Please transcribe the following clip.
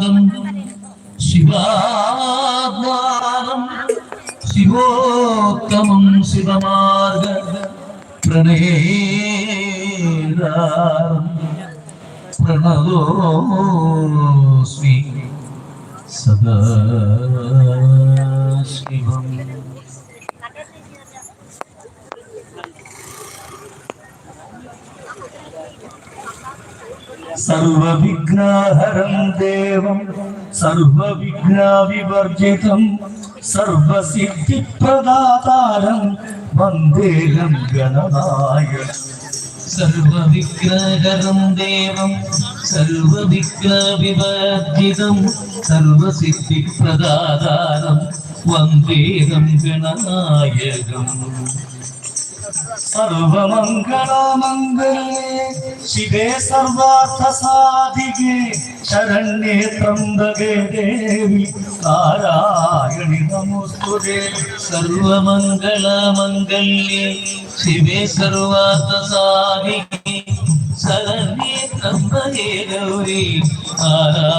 ശിവാത്മാനം ശിവാത്മാനം ശിവോത്തമം ശിവമാർഗ പ്രണേതാരം പ്രണതോസ്മി സദാശിവം. സർവവിഘ്നഹരം ദേവം സർവവിഘ്നവിവർജിതം സർവസിദ്ധിപ്രദാതാരം വന്ദേഹം ഗണനായകം. സർവവിഘ്നഹരം ദേവം സർവവിഘ്നവിവർജിതം സർവസിദ്ധിപ്രദാതാരം വന്ദേഹം ഗണനായകം. സർവമംഗളമംഗളേ ശിവേ സർവാർത്ഥസാധികേ ശരണ്യേ ത്രംബകേ ദേവി നാരായണി നമോസ്തുതേ. സർവമംഗളമംഗല്യേ ശിവേ സർവാർത്ഥസാധികേ ശരണ്യേ ത്രംബകേ ഗൗരി നാരായണി